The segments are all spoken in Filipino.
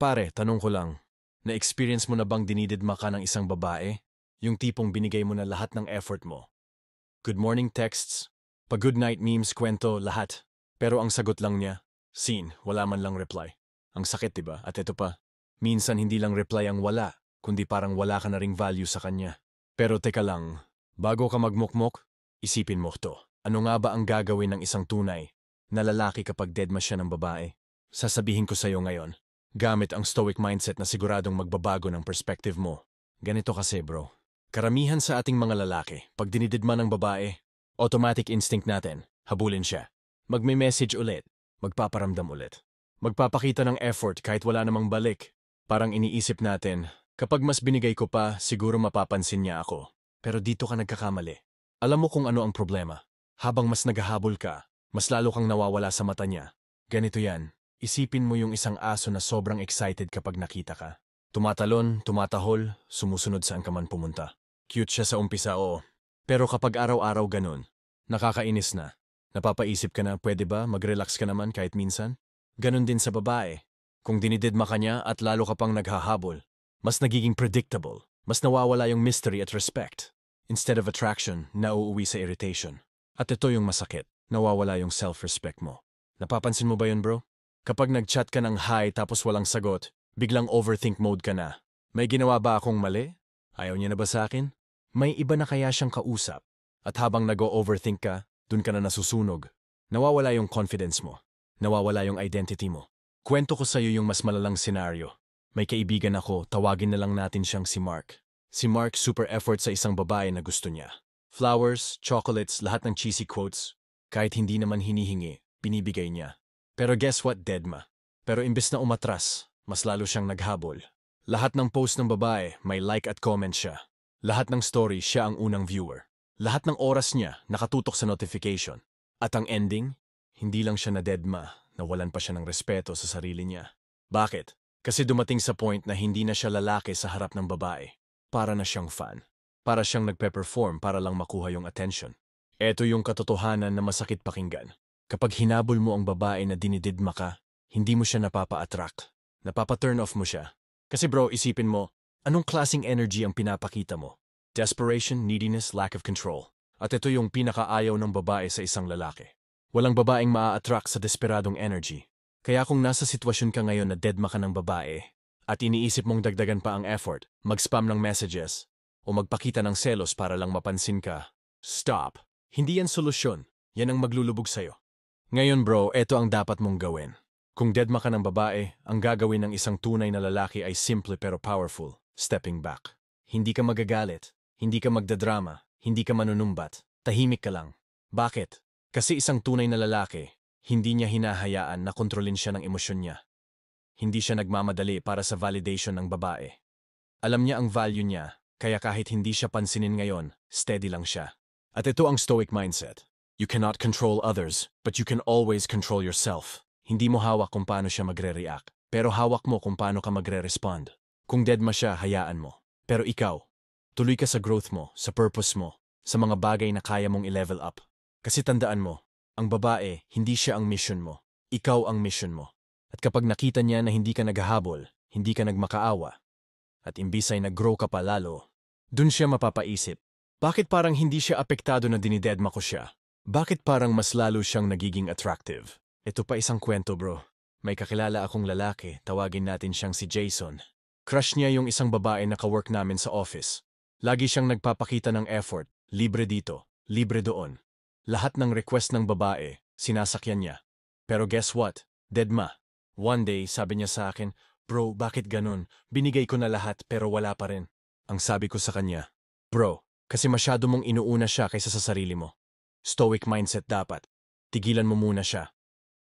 Pare, tanong ko lang, na-experience mo na bang dinididma ka ng isang babae? Yung tipong binigay mo na lahat ng effort mo. Good morning texts, pa-good night memes, kwento, lahat. Pero ang sagot lang niya, scene, wala man lang reply. Ang sakit, diba? At ito pa, minsan hindi lang reply ang wala, kundi parang wala ka na ring value sa kanya. Pero teka lang, bago ka magmukmok, isipin mo to. Ano nga ba ang gagawin ng isang tunay na lalaki kapag deadma siya ng babae? Sasabihin ko sa'yo ngayon, gamit ang stoic mindset na siguradong magbabago ng perspective mo. Ganito kasi bro, karamihan sa ating mga lalaki, pag dinididma ng babae, automatic instinct natin, habulin siya. Magme-message ulit, magpaparamdam ulit. Magpapakita ng effort kahit wala namang balik. Parang iniisip natin, kapag mas binigay ko pa, siguro mapapansin niya ako. Pero dito ka nagkakamali. Alam mo kung ano ang problema. Habang mas naghahabol ka, mas lalo kang nawawala sa mata niya. Ganito yan. Isipin mo yung isang aso na sobrang excited kapag nakita ka. Tumatalon, tumatahol, sumusunod saan ka man pumunta. Cute siya sa umpisa, oo. Pero kapag araw-araw ganun, nakakainis na. Napapaisip ka na, pwede ba mag-relax ka naman kahit minsan? Ganun din sa babae. Kung dinididma ka niya at lalo ka pang naghahabol, mas nagiging predictable, mas nawawala yung mystery at respect. Instead of attraction, nauuwi sa irritation. At ito yung masakit, nawawala yung self-respect mo. Napapansin mo ba yun, bro? Kapag nag-chat ka ng hi tapos walang sagot, biglang overthink mode ka na. May ginawa ba akong mali? Ayaw niya na ba sa akin? May iba na kaya siyang kausap? At habang nag-overthink ka, dun ka na nasusunog. Nawawala yung confidence mo. Nawawala yung identity mo. Kwento ko sa'yo yung mas malalang senaryo. May kaibigan ako, tawagin na lang natin siyang si Mark. Si Mark super effort sa isang babae na gusto niya. Flowers, chocolates, lahat ng cheesy quotes. Kahit hindi naman hinihingi, binibigay niya. Pero guess what, deadma? Pero imbes na umatras, mas lalo siyang naghabol. Lahat ng post ng babae, may like at comment siya. Lahat ng story, siya ang unang viewer. Lahat ng oras niya, nakatutok sa notification. At ang ending, hindi lang siya na deadma, nawalan pa siya ng respeto sa sarili niya. Bakit? Kasi dumating sa point na hindi na siya lalaki sa harap ng babae. Para na siyang fan. Para siyang nagpe-perform para lang makuha yung attention. Ito yung katotohanan na masakit pakinggan. Kapag hinabol mo ang babae na dinididma ka, hindi mo siya napapa-attract. Napapa-turn off mo siya. Kasi bro, isipin mo, anong klaseng energy ang pinapakita mo? Desperation, neediness, lack of control. At ito yung pinakaayaw ng babae sa isang lalaki. Walang babaeng maa-attract sa desperadong energy. Kaya kung nasa sitwasyon ka ngayon na deadma ka ng babae, at iniisip mong dagdagan pa ang effort, mag-spam ng messages, o magpakita ng selos para lang mapansin ka, stop. Hindi yan solusyon. Yan ang maglulubog sa'yo. Ngayon bro, eto ang dapat mong gawin. Kung deadma ka ng babae, ang gagawin ng isang tunay na lalaki ay simple pero powerful, stepping back. Hindi ka magagalit, hindi ka magdadrama, hindi ka manunumbat, tahimik ka lang. Bakit? Kasi isang tunay na lalaki, hindi niya hinahayaan na kontrolin siya ng emosyon niya. Hindi siya nagmamadali para sa validation ng babae. Alam niya ang value niya, kaya kahit hindi siya pansinin ngayon, steady lang siya. At ito ang stoic mindset. You cannot control others, but you can always control yourself. Hindi mo hawak kung paano siya magre-react, pero hawak mo kung paano ka magre-respond. Kung deadma siya, hayaan mo. Pero ikaw, tuloy ka sa growth mo, sa purpose mo, sa mga bagay na kaya mong i-level up. Kasi tandaan mo, ang babae, hindi siya ang mission mo. Ikaw ang mission mo. At kapag nakita niya na hindi ka naghahabol, hindi ka nagmakaawa, at imbis ay nag-grow ka pa lalo, dun siya mapapaisip, bakit parang hindi siya apektado na dinidedma ko siya? Bakit parang mas lalo siyang nagiging attractive? Ito pa isang kwento bro. May kakilala akong lalaki, tawagin natin siyang si Jason. Crush niya yung isang babae na kawork namin sa office. Lagi siyang nagpapakita ng effort, libre dito, libre doon. Lahat ng request ng babae, sinasakyan niya. Pero guess what? Deadma. One day, sabi niya sa akin, bro, bakit ganun? Binigay ko na lahat pero wala pa rin. Ang sabi ko sa kanya, bro, kasi masyado mong inuuna siya kaysa sa sarili mo. Stoic mindset dapat. Tigilan mo muna siya.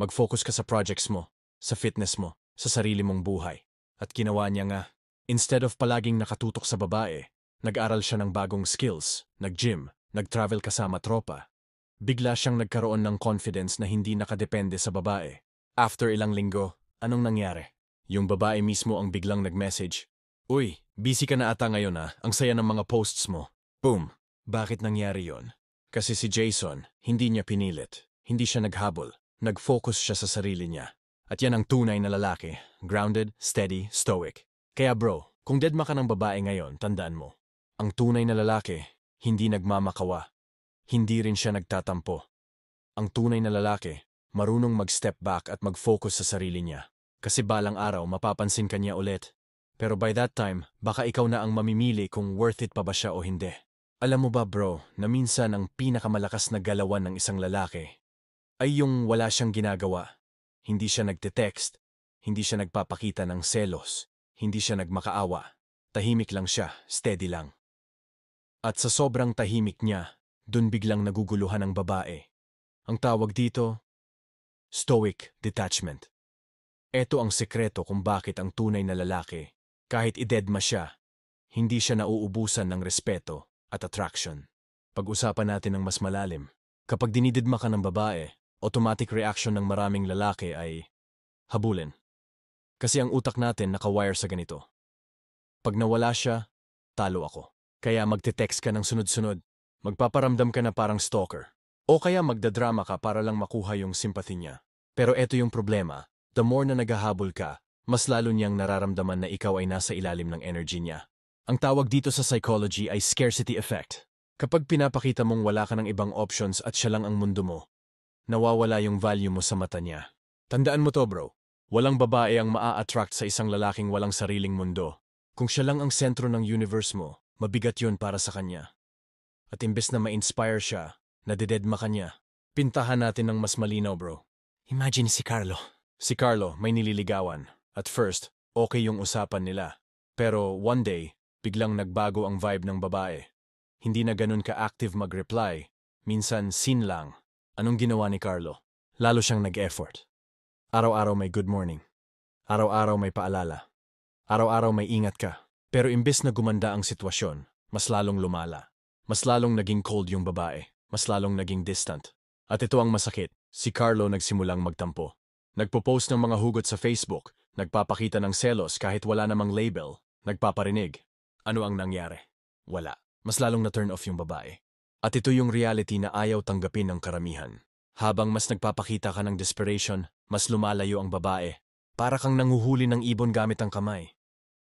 Mag-focus ka sa projects mo, sa fitness mo, sa sarili mong buhay. At ginawa niya nga, instead of palaging nakatutok sa babae, nag-aral siya ng bagong skills, nag-gym, nag-travel kasama tropa. Bigla siyang nagkaroon ng confidence na hindi nakadepende sa babae. After ilang linggo, anong nangyari? Yung babae mismo ang biglang nag-message. Uy, busy ka na ata ngayon ah, ang saya ng mga posts mo. Boom! Bakit nangyari yon? Kasi si Jason, hindi niya pinilit, hindi siya naghabol, nag-focus siya sa sarili niya. At yan ang tunay na lalaki. Grounded, steady, stoic. Kaya bro, kung deadma ka ng babae ngayon, tandaan mo. Ang tunay na lalaki, hindi nagmamakawa. Hindi rin siya nagtatampo. Ang tunay na lalaki, marunong mag-step back at mag-focus sa sarili niya. Kasi balang araw, mapapansin ka niya ulit. Pero by that time, baka ikaw na ang mamimili kung worth it pa ba siya o hindi. Alam mo ba bro, na minsan ang pinakamalakas na galawan ng isang lalaki ay yung wala siyang ginagawa. Hindi siya nagte-text, hindi siya nagpapakita ng selos, hindi siya nagmakaawa. Tahimik lang siya, steady lang. At sa sobrang tahimik niya, dun biglang naguguluhan ang babae. Ang tawag dito, stoic detachment. Ito ang sekreto kung bakit ang tunay na lalaki, kahit idedma siya, hindi siya nauubusan ng respeto at attraction. Pag-usapan natin ng mas malalim. Kapag dinididma ka ng babae, automatic reaction ng maraming lalaki ay habulin. Kasi ang utak natin nakawire sa ganito. Pag nawala siya, talo ako. Kaya magte-text ka ng sunod-sunod. Magpaparamdam ka na parang stalker. O kaya magdadrama ka para lang makuha yung sympathy niya. Pero eto yung problema. The more na naghahabol ka, mas lalo niyang nararamdaman na ikaw ay nasa ilalim ng energy niya. Ang tawag dito sa psychology ay scarcity effect. Kapag pinapakita mong wala ka ng ibang options at siya lang ang mundo mo, nawawala yung value mo sa mata niya. Tandaan mo to bro, walang babae ang maa-attract sa isang lalaking walang sariling mundo. Kung siya lang ang sentro ng universe mo, mabigat yun para sa kanya. At imbes na ma-inspire siya, nadededma ka niya. Pintahan natin ng mas malinaw bro. Imagine si Carlo. Si Carlo may nililigawan. At first, okay yung usapan nila. Pero one day, biglang nagbago ang vibe ng babae. Hindi na ganun ka-active mag-reply. Minsan, scene lang. Anong ginawa ni Carlo? Lalo siyang nag-effort. Araw-araw may good morning. Araw-araw may paalala. Araw-araw may ingat ka. Pero imbes na gumanda ang sitwasyon, mas lalong lumala. Mas lalong naging cold yung babae. Mas lalong naging distant. At ito ang masakit. Si Carlo nagsimulang magtampo. Nagpo-post ng mga hugot sa Facebook. Nagpapakita ng selos kahit wala namang label. Nagpaparinig. Ano ang nangyari? Wala. Mas lalong na-turn off yung babae. At ito yung reality na ayaw tanggapin ng karamihan. Habang mas nagpapakita ka ng desperation, mas lumalayo ang babae. Para kang nanguhuli ng ibon gamit ang kamay.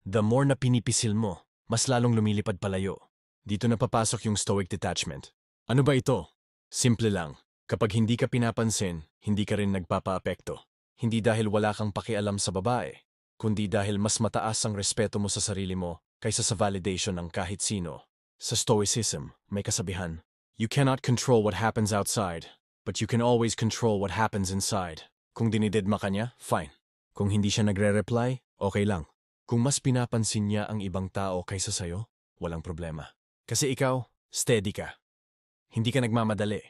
The more na pinipisil mo, mas lalong lumilipad palayo. Dito na papasok yung stoic detachment. Ano ba ito? Simple lang. Kapag hindi ka pinapansin, hindi ka rin nagpapaapekto. Hindi dahil wala kang pakialam sa babae, kundi dahil mas mataas ang respeto mo sa sarili mo kaysa sa validation ng kahit sino. Sa stoicism, may kasabihan, you cannot control what happens outside, but you can always control what happens inside. Kung dinididma ka niya, fine. Kung hindi siya nagre-reply, okay lang. Kung mas pinapansin niya ang ibang tao kaysa sayo, walang problema. Kasi ikaw, steady ka. Hindi ka nagmamadali.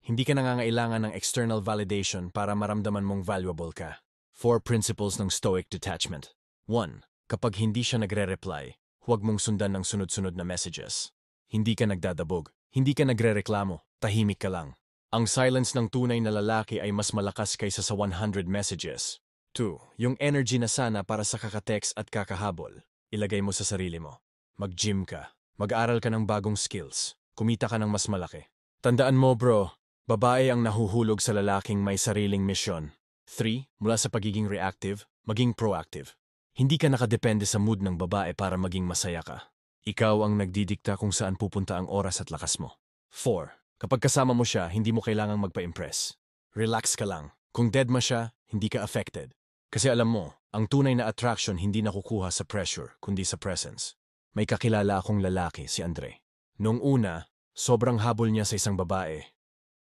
Hindi ka nangangailangan ng external validation para maramdaman mong valuable ka. 4 principles ng stoic detachment. 1. Kapag hindi siya nagre-reply, huwag mong sundan ng sunod-sunod na messages. Hindi ka nagdadabog. Hindi ka nagre-reklamo. Tahimik ka lang. Ang silence ng tunay na lalaki ay mas malakas kaysa sa 100 messages. 2. Yung energy na sana para sa kakatext at kakahabol, ilagay mo sa sarili mo. Mag-gym ka. Mag-aral ka ng bagong skills. Kumita ka ng mas malaki. Tandaan mo bro, babae ang nahuhulog sa lalaking may sariling misyon. 3. Mula sa pagiging reactive, maging proactive. Hindi ka nakadepende sa mood ng babae para maging masaya ka. Ikaw ang nagdidikta kung saan pupunta ang oras at lakas mo. 4. Kapag kasama mo siya, hindi mo kailangang magpa-impress. Relax ka lang. Kung deadma siya, hindi ka affected. Kasi alam mo, ang tunay na attraction hindi nakukuha sa pressure, kundi sa presence. May kakilala akong lalaki, si Andre. Noong una, sobrang habol niya sa isang babae.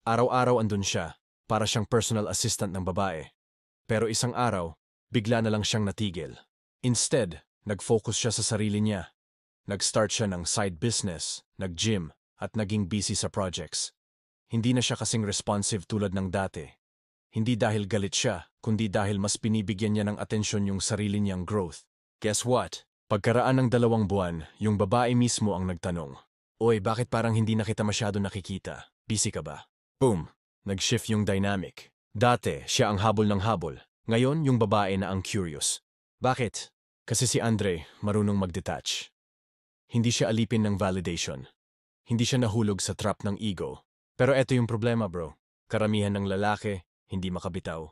Araw-araw andun siya, para siyang personal assistant ng babae. Pero isang araw, bigla na lang siyang natigil. Instead, nag-focus siya sa sarili niya. Nag-start siya ng side business, nag-gym, at naging busy sa projects. Hindi na siya kasing responsive tulad ng dati. Hindi dahil galit siya, kundi dahil mas binibigyan niya ng atensyon yung sarili niyang growth. Guess what? Pagkaraan ng 2 buwan, yung babae mismo ang nagtanong, "Oy, bakit parang hindi na kita masyado nakikita? Busy ka ba?" Boom! Nag-shift yung dynamic. Dati, siya ang habol ng habol. Ngayon, yung babae na ang curious. Bakit? Kasi si Andre marunong mag-detach. Hindi siya alipin ng validation. Hindi siya nahulog sa trap ng ego. Pero eto yung problema bro. Karamihan ng lalaki, hindi makabitaw.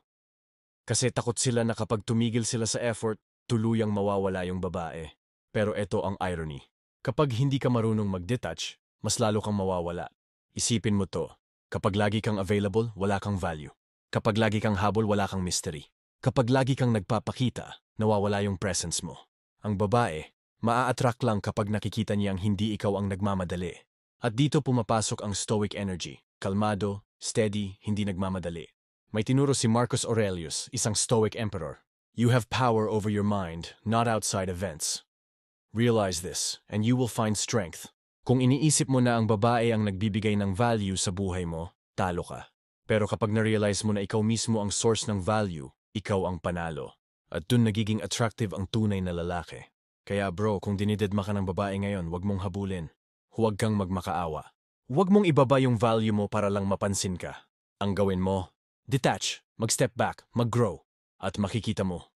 Kasi takot sila na kapag tumigil sila sa effort, tuluyang mawawala yung babae. Pero ito ang irony. Kapag hindi ka marunong mag-detach, mas lalo kang mawawala. Isipin mo to. Kapag lagi kang available, wala kang value. Kapag lagi kang habol, wala kang mystery. Kapag lagi kang nagpapakita, nawawala yung presence mo. Ang babae, maa-attract lang kapag nakikita niyang hindi ikaw ang nagmamadali. At dito pumapasok ang stoic energy. Kalmado, steady, hindi nagmamadali. May tinuro si Marcus Aurelius, isang stoic emperor. You have power over your mind, not outside events. Realize this, and you will find strength. Kung iniisip mo na ang babae ang nagbibigay ng value sa buhay mo, talo ka. Pero kapag na-realize mo na ikaw mismo ang source ng value, ikaw ang panalo. At dun nagiging attractive ang tunay na lalaki. Kaya bro, kung dinidedma ka ng babae ngayon, huwag mong habulin. Huwag kang magmakaawa. Huwag mong ibaba yung value mo para lang mapansin ka. Ang gawin mo, detach, mag-step back, mag-grow, at makikita mo.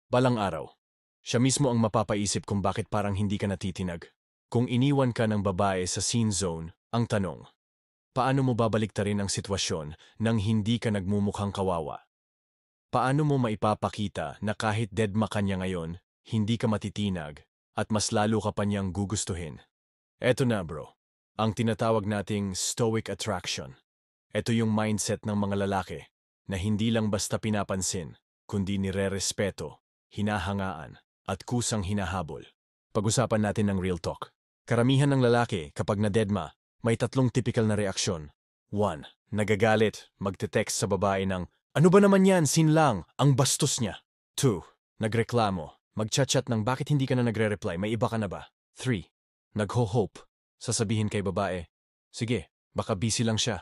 Balang araw, siya mismo ang mapapaisip kung bakit parang hindi ka natitinag. Kung iniwan ka ng babae sa scene zone, ang tanong, paano mo babaliktarin ang sitwasyon nang hindi ka nagmumukhang kawawa? Paano mo maipapakita na kahit deadma ka niya ngayon, hindi ka matitinag at mas lalo ka pa niyang gugustuhin? Eto na bro, ang tinatawag nating stoic attraction. Ito yung mindset ng mga lalaki na hindi lang basta pinapansin, kundi nire-respeto, hinahangaan, at kusang hinahabol. Pag-usapan natin ng real talk. Karamihan ng lalaki kapag na-deadma, may tatlong typical na reaksyon. 1. Nagagalit, magte-text sa babae ng, "Ano ba naman yan, sin lang, ang bastos niya." 2. Nagreklamo, magchat-chat ng bakit hindi ka na nagre-reply, may iba ka na ba? 3. Nagho-hope, sasabihin kay babae, "Sige, baka busy lang siya.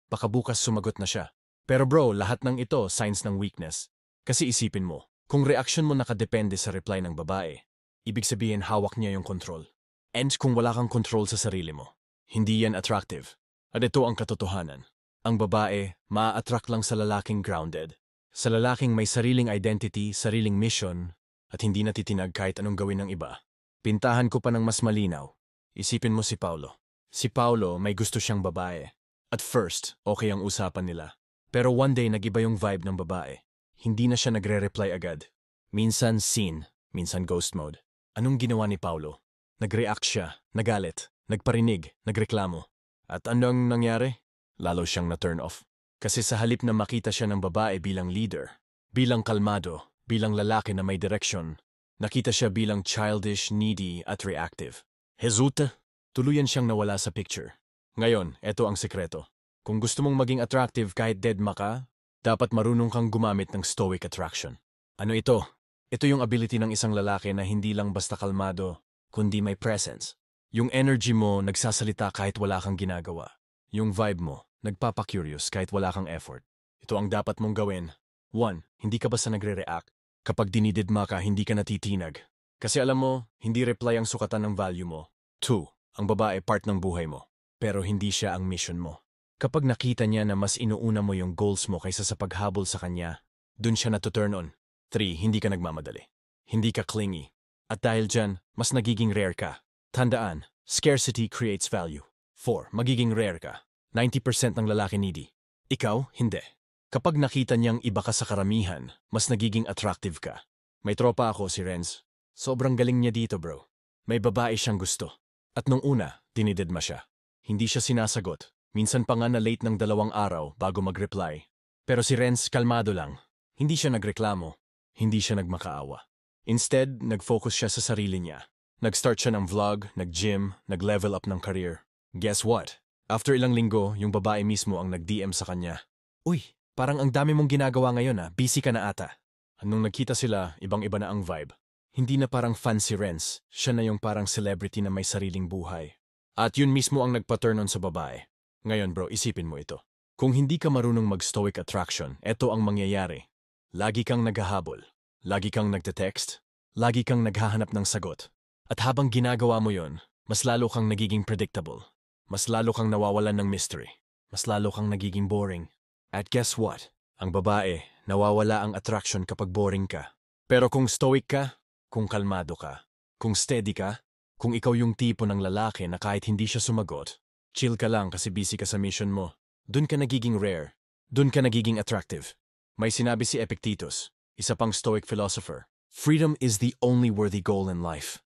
Baka bukas sumagot na siya." Pero bro, lahat ng ito signs ng weakness. Kasi isipin mo, kung reaction mo nakadepende sa reply ng babae, ibig sabihin hawak niya yung control. And kung wala kang control sa sarili mo, hindi yan attractive. At ito ang katotohanan. Ang babae, maa-attract lang sa lalaking grounded. Sa lalaking may sariling identity, sariling mission, at hindi natitinag kahit anong gawin ng iba. Pintahan ko pa ng mas malinaw. Isipin mo si Paulo. Si Paulo may gusto siyang babae. At first, okay ang usapan nila. Pero one day nag-iba yung vibe ng babae. Hindi na siya nagre-reply agad. Minsan scene, minsan ghost mode. Anong ginawa ni Paulo? Nag-react siya, nagalit, nagparinig, nagreklamo. At anong nangyari? Lalo siyang na-turn off. Kasi sa halip na makita siya ng babae bilang leader, bilang kalmado, bilang lalaki na may direction, nakita siya bilang childish, needy at reactive. Resulta, tuluyan siyang nawala sa picture. Ngayon, eto ang sekreto. Kung gusto mong maging attractive kahit deadma ka, dapat marunong kang gumamit ng stoic attraction. Ano ito? Ito yung ability ng isang lalaki na hindi lang basta kalmado, kundi may presence. Yung energy mo nagsasalita kahit wala kang ginagawa. Yung vibe mo nagpapa-curious kahit wala kang effort. Ito ang dapat mong gawin. 1. Hindi ka basta nagre-react. Kapag dinididma ka, hindi ka natitinag. Kasi alam mo, hindi reply ang sukatan ng value mo. 2. Ang babae part ng buhay mo. Pero hindi siya ang mission mo. Kapag nakita niya na mas inuuna mo yung goals mo kaysa sa paghabol sa kanya, dun siya na-turn on. 3. Hindi ka nagmamadali. Hindi ka clingy. At dahil dyan, mas nagiging rare ka. Tandaan, scarcity creates value. 4. Magiging rare ka. 90% ng lalaki needy. Ikaw, hindi. Kapag nakita niyang iba ka sa karamihan, mas nagiging attractive ka. May tropa ako si Renz. Sobrang galing niya dito bro. May babae siyang gusto. At nung una, dinididma siya. Hindi siya sinasagot. Minsan pa nga na late ng 2 araw bago mag-reply. Pero si Renz kalmado lang. Hindi siya nagreklamo. Hindi siya nagmakaawa. Instead, nag-focus siya sa sarili niya. Nag-start siya ng vlog, nag-gym, nag-level up ng career. Guess what? After ilang linggo, yung babae mismo ang nag-DM sa kanya. "Uy, parang ang dami mong ginagawa ngayon busy ka na ata." Nung nagkita sila, ibang-iba na ang vibe. Hindi na parang fan si Renz, siya na yung parang celebrity na may sariling buhay. At yun mismo ang nagpa-turn on sa babae. Ngayon bro, isipin mo ito. Kung hindi ka marunong mag-stoic attraction, eto ang mangyayari. Lagi kang naghahabol. Lagi kang nagte-text. Lagi kang naghahanap ng sagot. At habang ginagawa mo yon, mas lalo kang nagiging predictable. Mas lalo kang nawawalan ng mystery. Mas lalo kang nagiging boring. At guess what? Ang babae, nawawala ang attraction kapag boring ka. Pero kung stoic ka, kung kalmado ka, kung steady ka, kung ikaw yung tipo ng lalaki na kahit hindi siya sumagot, chill ka lang kasi busy ka sa mission mo, dun ka nagiging rare. Dun ka nagiging attractive. May sinabi si Epictetus, isa pang Stoic philosopher, freedom is the only worthy goal in life.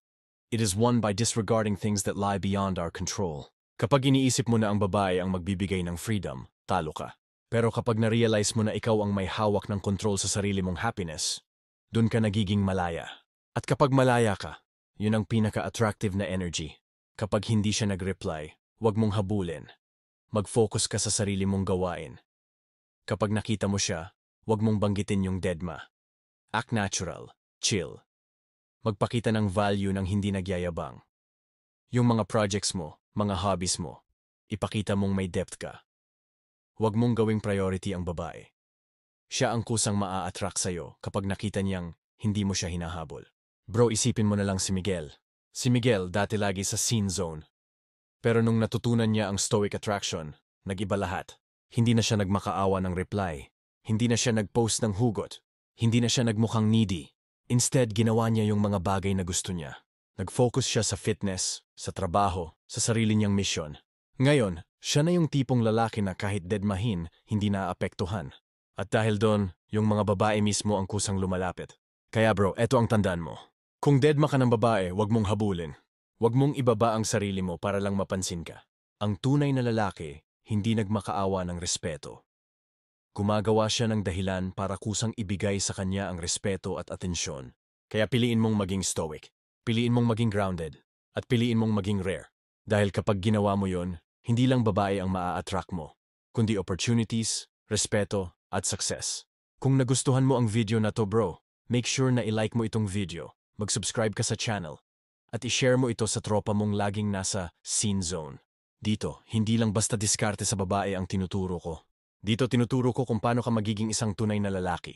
It is won by disregarding things that lie beyond our control. Kapag iniisip mo na ang babae ang magbibigay ng freedom, talo ka. Pero kapag na-realize mo na ikaw ang may hawak ng control sa sarili mong happiness, dun ka nagiging malaya. At kapag malaya ka, yun ang pinaka-attractive na energy. Kapag hindi siya nag-reply, huwag mong habulin. Mag-focus ka sa sarili mong gawain. Kapag nakita mo siya, huwag mong banggitin yung deadma. Act natural, chill. Magpakita ng value ng hindi nagyayabang. Yung mga projects mo, mga hobbies mo, ipakita mong may depth ka. Huwag mong gawing priority ang babae. Siya ang kusang maa-attract sa'yo kapag nakita niyang hindi mo siya hinahabol. Bro, isipin mo na lang si Miguel. Si Miguel dati lagi sa scene zone. Pero nung natutunan niya ang stoic attraction, nag-iba lahat. Hindi na siya nagmakaawa ng reply. Hindi na siya nag-post ng hugot. Hindi na siya nagmukhang needy. Instead, ginawa niya yung mga bagay na gusto niya. Nag-focus siya sa fitness, sa trabaho, sa sarili niyang mission. Ngayon, siya na yung tipong lalaki na kahit deadmahin, hindi naaapektuhan. At dahil doon, yung mga babae mismo ang kusang lumalapit. Kaya bro, eto ang tandaan mo. Kung deadma ka ng babae, wag mong habulin. Wag mong ibaba ang sarili mo para lang mapansin ka. Ang tunay na lalaki, hindi nagmakaawa ng respeto. Gumagawa siya ng dahilan para kusang ibigay sa kanya ang respeto at atensyon. Kaya piliin mong maging stoic, piliin mong maging grounded, at piliin mong maging rare. Dahil kapag ginawa mo yon, hindi lang babae ang maa-attract mo, kundi opportunities, respeto, at success. Kung nagustuhan mo ang video na to bro, make sure na i-like mo itong video, mag-subscribe ka sa channel, at i-share mo ito sa tropa mong laging nasa scene zone. Dito, hindi lang basta diskarte sa babae ang tinuturo ko. Dito tinuturo ko kung paano ka magiging isang tunay na lalaki.